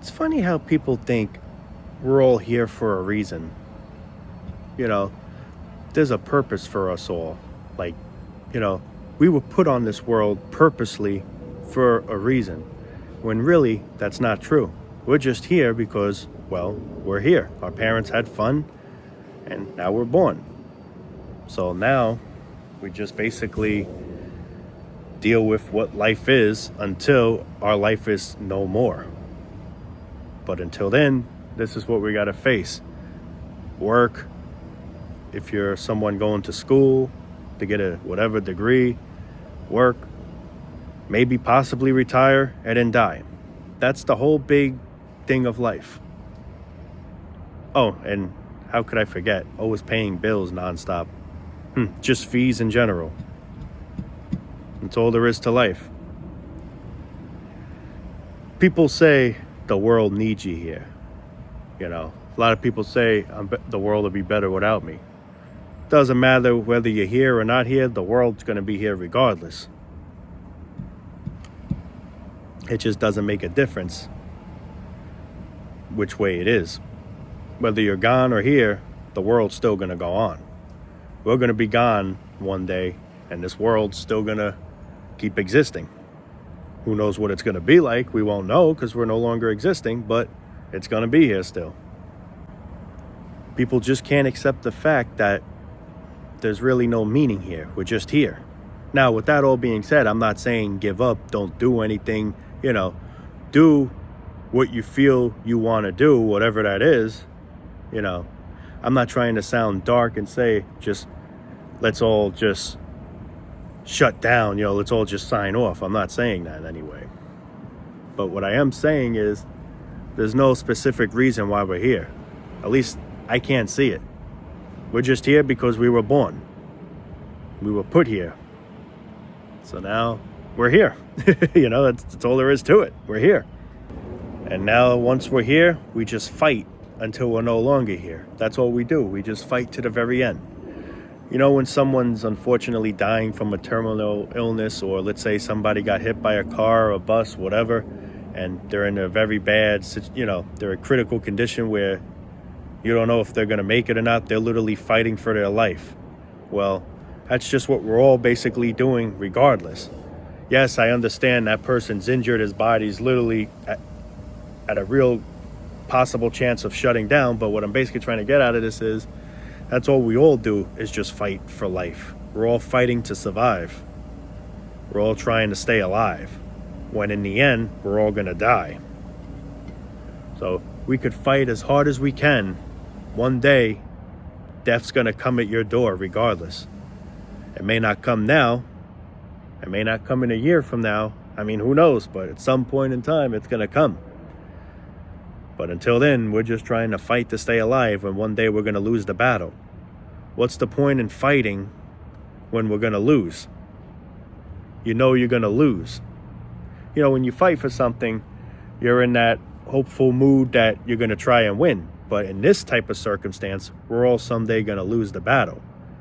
It's funny how people think we're all here for a reason. You know, there's a purpose for us all. Like, you know, we were put on this world purposely for a reason, when really that's not true. We're just here because, well, we're here. Our parents had fun, and now we're born. So now we just basically deal with what life is until our life is no more. But until then, this is what we got to face. Work, if you're someone going to school to get a whatever degree, work, maybe possibly retire and then die. That's the whole big thing of life. Oh, and how could I forget? Always paying bills nonstop. Just fees in general. That's all there is to life. People say the world needs you here. You know, a lot of people say the world will be better without me. Doesn't matter whether you're here or not here, the world's going to be here regardless. It just doesn't make a difference which way it is. Whether you're gone or here, the world's still going to go on. We're going to be gone one day, and this world's still going to keep existing. Who knows what it's going to be like? We won't know because we're no longer existing, but it's going to be here still. People just can't accept the fact that there's really no meaning here. We're just here. Now, with that all being said, I'm not saying give up, don't do anything, do what you feel you want to do, whatever that is. I'm not trying to sound dark and say just let's all just shut down, let's all just sign off. I'm not saying that anyway. But what I am saying is there's no specific reason why we're here. At least I can't see it. We're just here because we were born. We were put here. So now we're here. That's all there is to it. We're here. And now once we're here, we just fight until we're no longer here. That's all we do. We just fight to the very end. When someone's unfortunately dying from a terminal illness, or let's say somebody got hit by a car or a bus, whatever, and they're in a very bad, they're in a critical condition where you don't know if they're going to make it or not. They're literally fighting for their life. Well, that's just what we're all basically doing regardless. Yes, I understand that person's injured. His body's literally at a real possible chance of shutting down. But what I'm basically trying to get out of this is that's all we all do is just fight for life. We're all fighting to survive. We're all trying to stay alive. When in the end, we're all going to die. So we could fight as hard as we can. One day, death's going to come at your door regardless. It may not come now. It may not come in a year from now. I mean, who knows? But at some point in time, it's going to come. But until then, we're just trying to fight to stay alive, and one day we're going to lose the battle. What's the point in fighting when we're going to lose? You're going to lose. When you fight for something, you're in that hopeful mood that you're going to try and win. But in this type of circumstance, we're all someday going to lose the battle.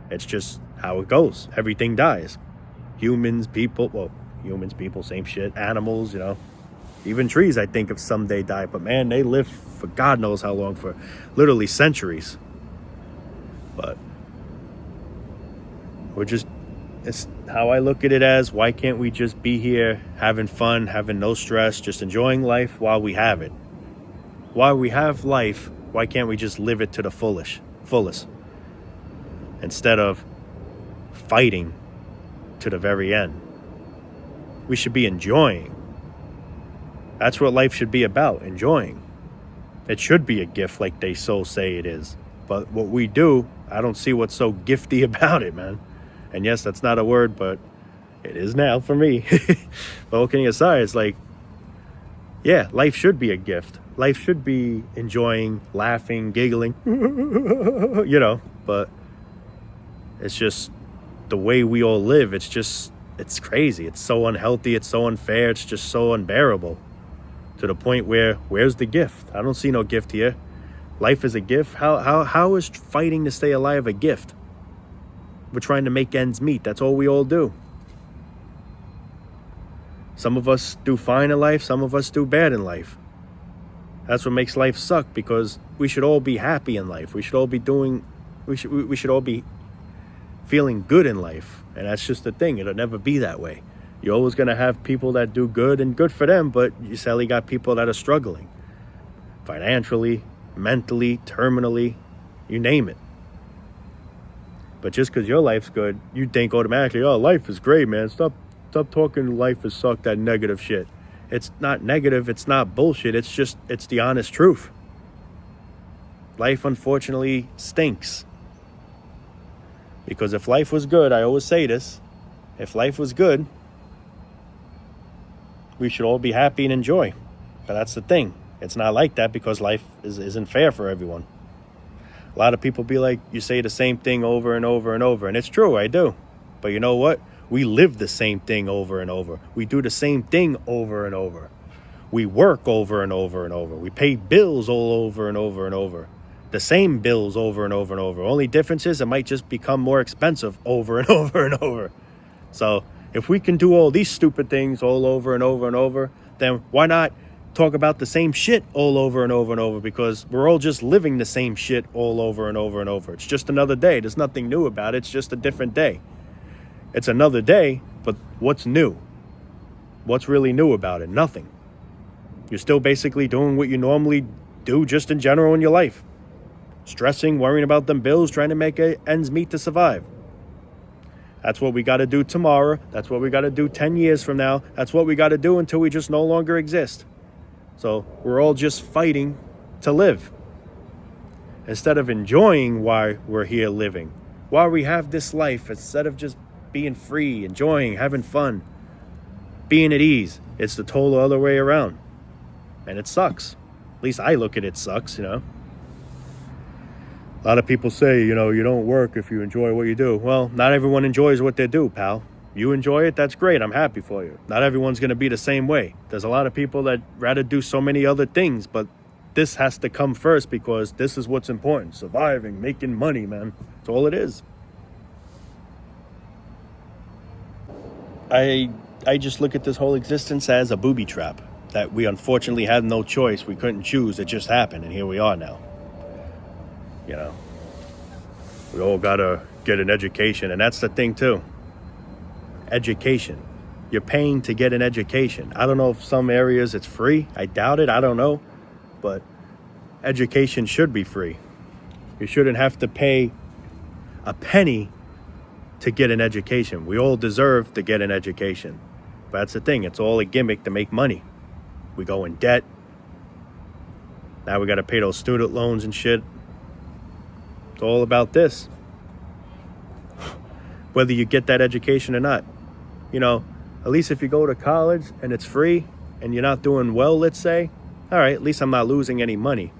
It's just how it goes. Everything dies. Humans, people, same shit. Animals, even trees, I think, of someday die. But man, they live for God knows how long, for literally centuries. But it's how I look at it as, why can't we just be here having fun, having no stress, just enjoying life while we have it? While we have life, why can't we just live it to the fullest? Instead of fighting to the very end. We should be enjoying. That's what life should be about, enjoying. It should be a gift like they so say it is. But what we do, I don't see what's so gifty about it, man. And yes, that's not a word, but it is now for me. But all kidding aside, it's like, yeah, life should be a gift. Life should be enjoying, laughing, giggling, but it's just the way we all live. It's crazy. It's so unhealthy. It's so unfair. It's just so unbearable to the point where, where's the gift? I don't see no gift here. Life is a gift. How is fighting to stay alive a gift? We're trying to make ends meet. That's all we all do. Some of us do fine in life. Some of us do bad in life. That's what makes life suck, because we should all be happy in life. We should all be feeling good in life. And that's just the thing. It'll never be that way. You're always going to have people that do good, and good for them, but you sadly got people that are struggling financially, mentally, terminally, you name it. But just because your life's good, you think automatically, oh, life is great, man. Stop talking life is suck, that negative shit. It's not negative. It's not bullshit. It's the honest truth. Life, unfortunately, stinks. Because if life was good, I always say this, if life was good, we should all be happy and enjoy. But that's the thing. It's not like that, because life isn't fair for everyone. A lot of people be like, you say the same thing over and over and over. And it's true, I do. But you know what? We live the same thing over and over. We do the same thing over and over. We work over and over and over. We pay bills all over and over and over. The same bills over and over and over. Only difference is it might just become more expensive over and over and over. So if we can do all these stupid things all over and over and over, then why not talk about the same shit all over and over and over? Because we're all just living the same shit all over and over and over. It's just another day. There's nothing new about it. It's just a different day. It's another day, but what's new? What's really new about it? Nothing. You're still basically doing what you normally do just in general in your life. Stressing, worrying about them bills, trying to make ends meet to survive. That's what we got to do tomorrow. That's what we got to do 10 years from now. That's what we got to do until we just no longer exist. So we're all just fighting to live, instead of enjoying why we're here living, why we have this life, instead of just being free, enjoying, having fun, being at ease. It's the total other way around. And it sucks. At least I look at it sucks, you know. A lot of people say, you know, you don't work if you enjoy what you do. Well, not everyone enjoys what they do, pal. You enjoy it, that's great. I'm happy for you. Not everyone's going to be the same way. There's a lot of people that rather do so many other things, but this has to come first, because this is what's important. Surviving, making money, man. That's all it is. I just look at this whole existence as a booby trap that we unfortunately had no choice. We couldn't choose. It just happened, and here we are now. You know, we all gotta get an education, and that's the thing too. Education. You're paying to get an education. I don't know if some areas it's free. I doubt it. I don't know. But education should be free. You shouldn't have to pay a penny to get an education. We all deserve to get an education. But that's the thing. It's all a gimmick to make money. We go in debt. Now we got to pay those student loans and shit. It's all about this. Whether you get that education or not. You know, at least if you go to college and it's free and you're not doing well, let's say, all right, at least I'm not losing any money.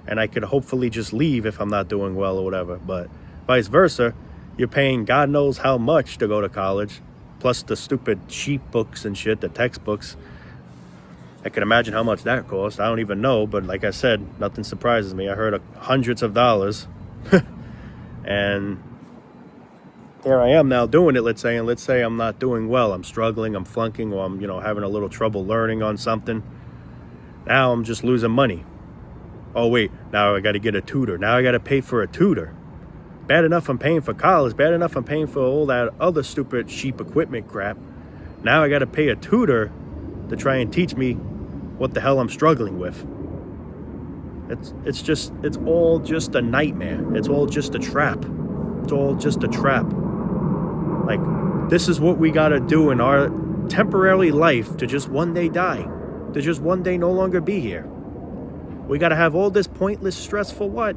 And I could hopefully just leave if I'm not doing well or whatever. But vice versa, you're paying God knows how much to go to college, plus the stupid cheap books and shit, the textbooks. I can imagine how much that costs. I don't even know, but like I said, nothing surprises me. I heard of hundreds of dollars. And here I am now doing it, let's say I'm not doing well. I'm struggling, I'm flunking, or I'm, having a little trouble learning on something. Now I'm just losing money. Oh, wait, now I got to get a tutor. Now I got to pay for a tutor. Bad enough I'm paying for college. Bad enough I'm paying for all that other stupid cheap equipment crap. Now I got to pay a tutor to try and teach me what the hell I'm struggling with. It's all just a nightmare. It's all just a trap. It's all just a trap. Like, this is what we got to do in our temporary life to just one day die. To just one day no longer be here. We got to have all this pointless stress for what?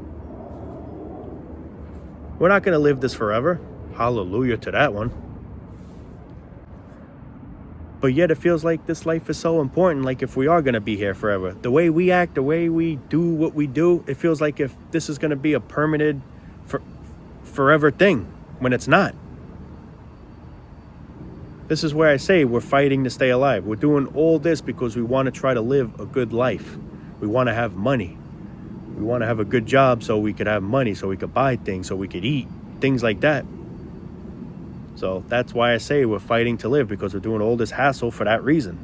We're not going to live this forever. Hallelujah to that one. But yet it feels like this life is so important, like if we are going to be here forever. The way we act, the way we do what we do, it feels like if this is going to be a permanent, forever thing, when it's not. This is where I say we're fighting to stay alive. We're doing all this because we want to try to live a good life. We want to have money. We want to have a good job so we could have money, so we could buy things, so we could eat, things like that. So that's why I say we're fighting to live, because we're doing all this hassle for that reason.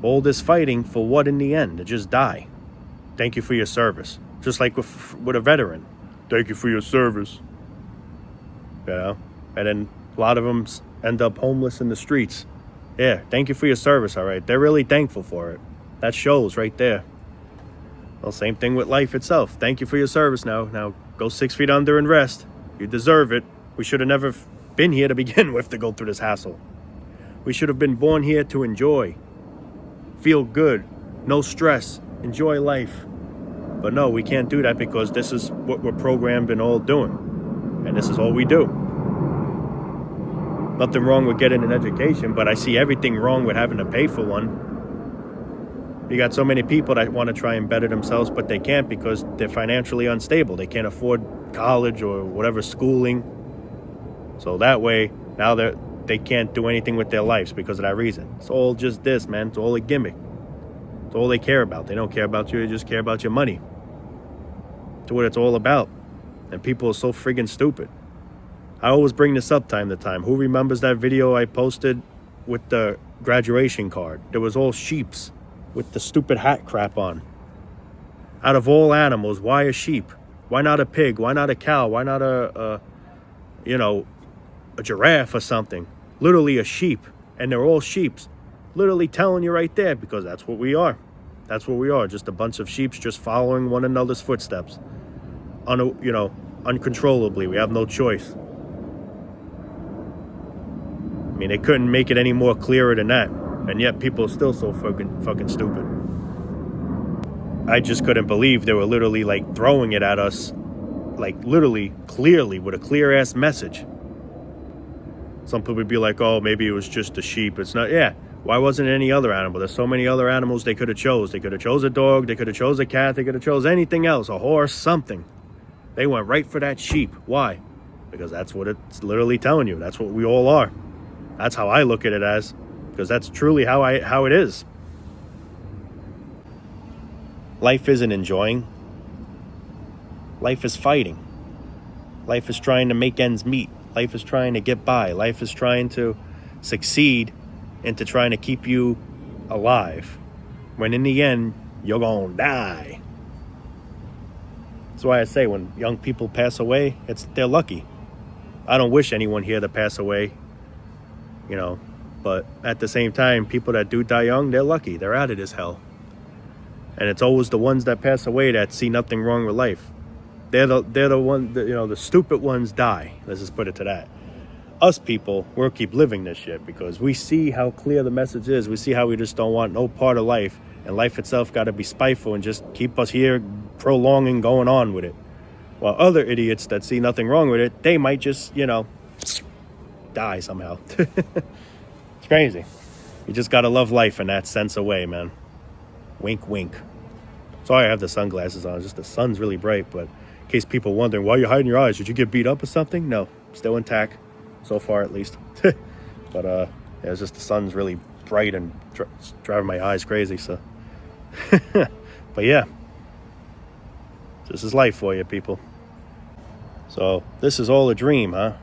All this fighting for what in the end? To just die. Thank you for your service. Just like with a veteran. Thank you for your service. You know? And then a lot of them end up homeless in the streets. Yeah, thank you for your service, all right? They're really thankful for it. That shows right there. Well, same thing with life itself. Thank you for your service now. Now, go 6 feet under and rest. You deserve it. We should have never been here to begin with to go through this hassle. We should have been born here to enjoy. Feel good. No stress. Enjoy life. But no, we can't do that because this is what we're programmed and all doing. And this is all we do. Nothing wrong with getting an education, but I see everything wrong with having to pay for one. You got so many people that want to try and better themselves, but they can't because they're financially unstable. They can't afford college or whatever schooling. So that way, now they can't do anything with their lives because of that reason. It's all just this, man. It's all a gimmick. It's all they care about. They don't care about you. They just care about your money. That's what it's all about. And people are so friggin' stupid. I always bring this up time to time. Who remembers that video I posted with the graduation card? There was all sheeps with the stupid hat crap on. Out of all animals, why a sheep? Why not a pig? Why not a cow? Why not a giraffe or something? Literally a sheep. And they're all sheeps. Literally telling you right there, because that's what we are. That's what we are. Just a bunch of sheeps just following one another's footsteps. Uncontrollably. We have no choice. I mean, they couldn't make it any more clearer than that. And yet people are still so fucking stupid. I just couldn't believe they were literally like throwing it at us. Like literally, clearly, with a clear ass message. Some people would be like, oh, maybe it was just a sheep. It's not. Yeah. Why wasn't it any other animal? There's so many other animals they could have chose. They could have chose a dog. They could have chose a cat. They could have chose anything else. A horse, something. They went right for that sheep. Why? Because that's what it's literally telling you. That's what we all are. That's how I look at it as. Because that's truly how it is. Life isn't enjoying. Life is fighting. Life is trying to make ends meet. Life is trying to get by. Life is trying to succeed into trying to keep you alive. When in the end, you're going to die. That's why I say when young people pass away, they're lucky. I don't wish anyone here to pass away, but at the same time, people that do die young, they're lucky. They're out of this hell. And it's always the ones that pass away that see nothing wrong with life. They're the ones that, the stupid ones die. Let's just put it to that. Us people, we'll keep living this shit because we see how clear the message is. We see how we just don't want no part of life. And life itself got to be spiteful and just keep us here prolonging going on with it. While other idiots that see nothing wrong with it, they might just, die somehow. It's crazy. You just got to love life in that sense of way, man. Wink, wink. Sorry I have the sunglasses on. Just the sun's really bright, but in case people wondering, why are you hiding your eyes? Did you get beat up or something? No, still intact. So far, at least. But it's just the sun's really bright and driving my eyes crazy, so. But yeah. This is life for you, people. So, this is all a dream, huh?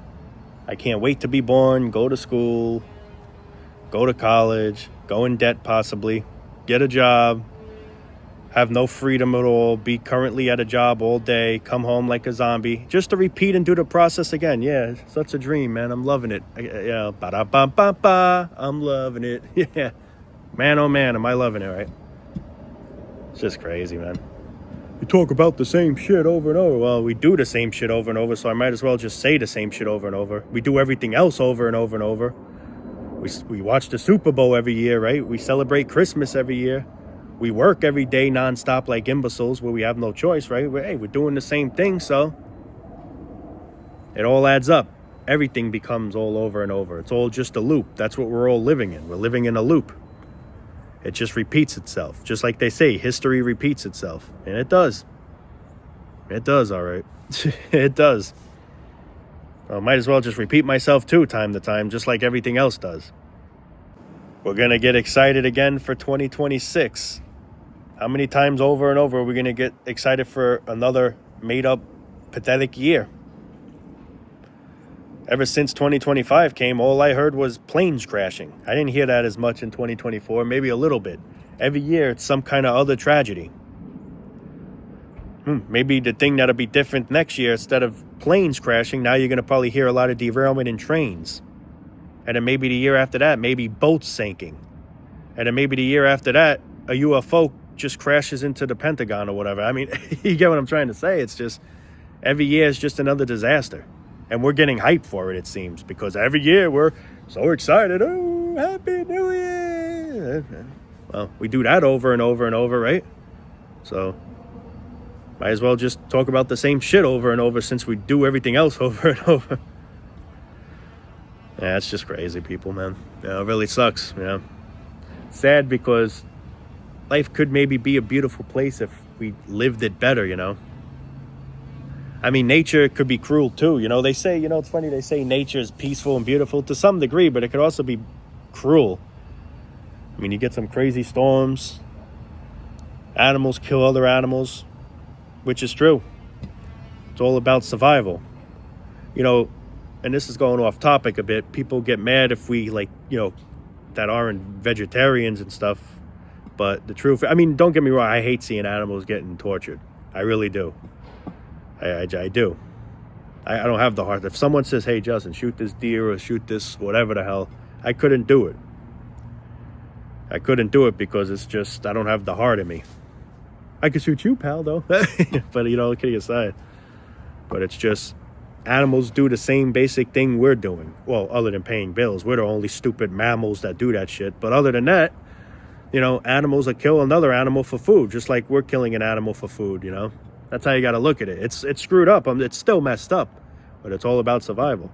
I can't wait to be born, go to school, go to college, go in debt possibly, get a job, have no freedom at all, be currently at a job all day, come home like a zombie, just to repeat and do the process again. Yeah, such a dream, man. I'm loving it. Ba-da-ba-ba-ba. I'm loving it. Yeah. Man, oh man, am I loving it, right? It's just crazy, man. You talk about the same shit over and over. Well, we do the same shit over and over, so I might as well just say the same shit over and over. We do everything else over and over and over. We watch the Super Bowl every year, right? We celebrate Christmas every year. We work every day nonstop like imbeciles where we have no choice, right? We're doing the same thing, so it all adds up. Everything becomes all over and over. It's all just a loop. That's what we're all living in. We're living in a loop. It just repeats itself. Just like they say, history repeats itself. And it does. It does, all right. It does. I might as well just repeat myself too, time to time, just like everything else does. We're going to get excited again for 2026. How many times over and over are we going to get excited for another made-up, pathetic year? Ever since 2025 came, all I heard was planes crashing. I didn't hear that as much in 2024, maybe a little bit. Every year, it's some kind of other tragedy. Maybe the thing that'll be different next year, instead of planes crashing, now you're going to probably hear a lot of derailment in trains. And then maybe the year after that, maybe boats sinking. And then maybe the year after that, a UFO just crashes into the Pentagon or whatever. I mean, you get what I'm trying to say? It's just, every year is just another disaster. And we're getting hyped for it, it seems, because every year we're so excited. Oh, Happy New Year. Well, we do that over and over and over, right? So might as well just talk about the same shit over and over, since we do everything else over and over. Yeah, it's just crazy, people, man. Yeah, it really sucks, you know. Sad, because life could maybe be a beautiful place if we lived it better, you know. I mean, nature could be cruel too, you know. They say, you know, it's funny, they say nature is peaceful and beautiful to some degree, but it could also be cruel. I mean, you get some crazy storms, animals kill other animals, which is true. It's all about survival. You know, and this is going off topic a bit. People get mad if we, like, you know, that aren't vegetarians and stuff. But the truth, I mean, don't get me wrong, I hate seeing animals getting tortured. I really do. I do. I don't have the heart. If someone says, hey, Justin, shoot this deer or shoot this whatever the hell, I couldn't do it. I couldn't do it because it's just, I don't have the heart in me. I could shoot you, pal, though. But, you know, kidding aside. But it's just, animals do the same basic thing we're doing. Well, other than paying bills. We're the only stupid mammals that do that shit. But other than that, you know, animals will kill another animal for food, just like we're killing an animal for food, you know. That's how you got to look at it. It's screwed up. It's still messed up. But it's all about survival.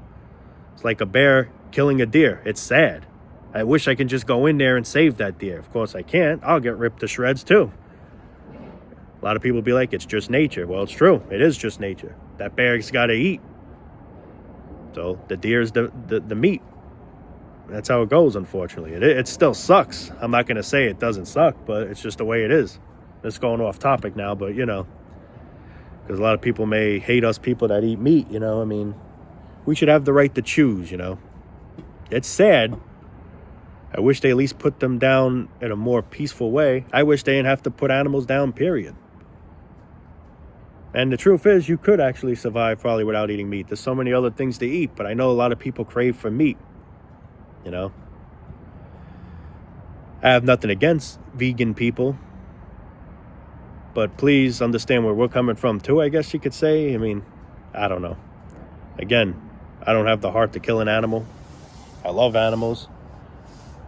It's like a bear killing a deer. It's sad. I wish I could just go in there and save that deer. Of course I can't. I'll get ripped to shreds too. A lot of people be like, it's just nature. Well, it's true. It is just nature. That bear's got to eat. So the deer's the meat. That's how it goes, unfortunately. It still sucks. I'm not going to say it doesn't suck, but it's just the way it is. It's going off topic now, but, you know, because a lot of people may hate us people that eat meat, you know. I mean, we should have the right to choose, you know. It's sad. I wish they at least put them down in a more peaceful way. I wish they didn't have to put animals down, period. And the truth is, you could actually survive probably without eating meat. There's so many other things to eat, but I know a lot of people crave for meat, you know. I have nothing against vegan people, but please understand where we're coming from too, I guess you could say. I mean, I don't know. Again, I don't have the heart to kill an animal. I love animals.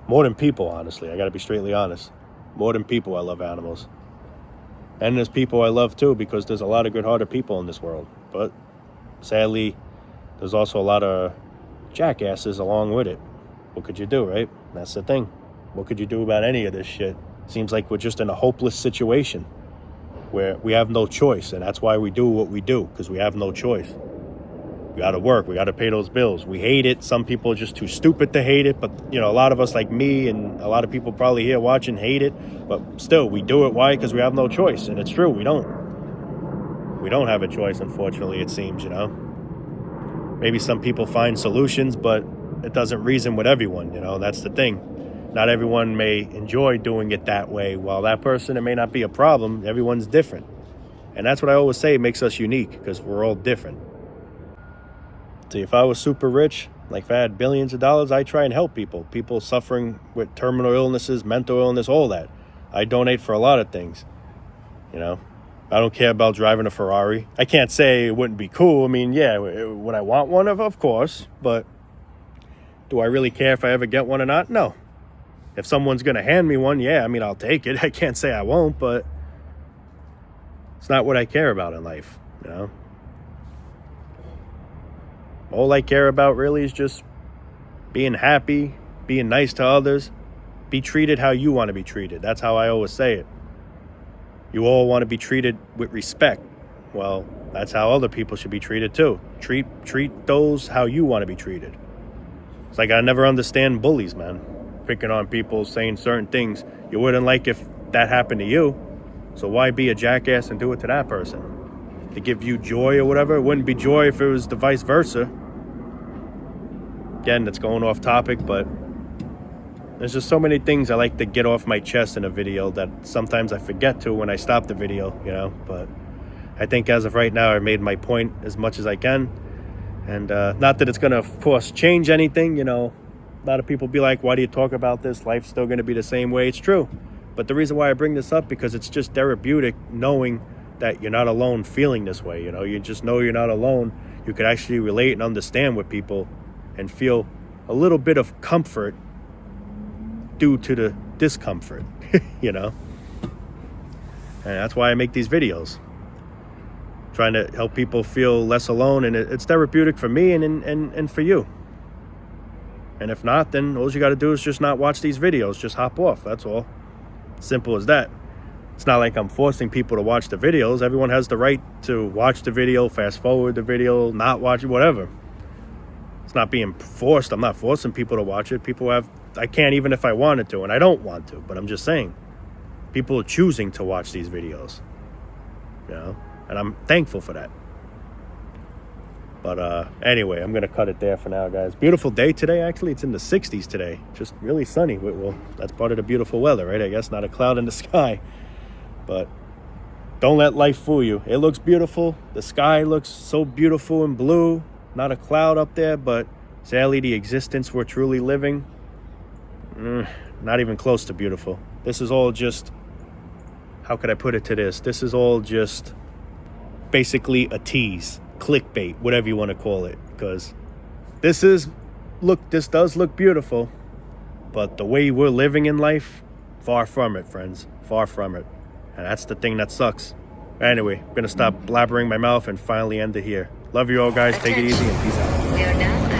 More than people, honestly. I got to be straightly honest. More than people, I love animals. And there's people I love too, because there's a lot of good-hearted people in this world. But sadly, there's also a lot of jackasses along with it. What could you do, right? That's the thing. What could you do about any of this shit? Seems like we're just in a hopeless situation where we have no choice. And that's why we do what we do, because we have no choice. We got to work. We got to pay those bills. We hate it. Some people are just too stupid to hate it. But, you know, a lot of us like me and a lot of people probably here watching hate it. But still, we do it. Why? Because we have no choice. And it's true. We don't. We don't have a choice, unfortunately, it seems, you know. Maybe some people find solutions, but it doesn't reason with everyone, you know. That's the thing. Not everyone may enjoy doing it that way. While that person, it may not be a problem. Everyone's different. And that's what I always say makes us unique, because we're all different. See, if I was super rich, like if I had billions of dollars, I try and help people suffering with terminal illnesses, mental illness, all that. I donate for a lot of things, you know. I don't care about driving a Ferrari. I can't say it wouldn't be cool. I mean, yeah, would I want one? Of course, but do I really care if I ever get one or not? No. If someone's going to hand me one, yeah, I mean, I'll take it. I can't say I won't, but it's not what I care about in life, you know. All I care about really is just being happy, being nice to others, be treated how you want to be treated. That's how I always say it. You all want to be treated with respect. Well, that's how other people should be treated too. Treat those how you want to be treated. It's like I never understand bullies, man. Picking on people, saying certain things you wouldn't like if that happened to you. So why be a jackass and do it to that person? To give you joy or whatever? It wouldn't be joy if it was the vice versa. Again, it's going off topic, but there's just so many things I like to get off my chest in a video that sometimes I forget to when I stop the video, you know. But I think as of right now, I made my point as much as I can. And not that it's going to, of course, change anything, you know. A lot of people be like, why do you talk about this? Life's still going to be the same way. It's true. But the reason why I bring this up, because it's just therapeutic knowing that you're not alone feeling this way, you know. You just know you're not alone. You could actually relate and understand with people and feel a little bit of comfort due to the discomfort, you know. And that's why I make these videos, trying to help people feel less alone. And it's therapeutic for me and for you. And if not, then all you got to do is just not watch these videos. Just hop off. That's all. Simple as that. It's not like I'm forcing people to watch the videos. Everyone has the right to watch the video, fast forward the video, not watch it, whatever. It's not being forced. I'm not forcing people to watch it. I can't even if I wanted to, and I don't want to, but I'm just saying, people are choosing to watch these videos, you know, and I'm thankful for that. But anyway, I'm going to cut it there for now, guys. Beautiful day today, actually. It's in the 60s today. Just really sunny. Well, that's part of the beautiful weather, right? I guess not a cloud in the sky. But don't let life fool you. It looks beautiful. The sky looks so beautiful and blue. Not a cloud up there, but sadly the existence we're truly living, not even close to beautiful. This is all just, how could I put it to this? This is all just basically a tease, clickbait, whatever you want to call it. Because this does look beautiful, but the way we're living in life, far from it, friends. Far from it. And that's the thing that sucks. Anyway, I'm going to stop blabbering my mouth and finally end it here. Love you all, guys. Take it easy and peace out. We are now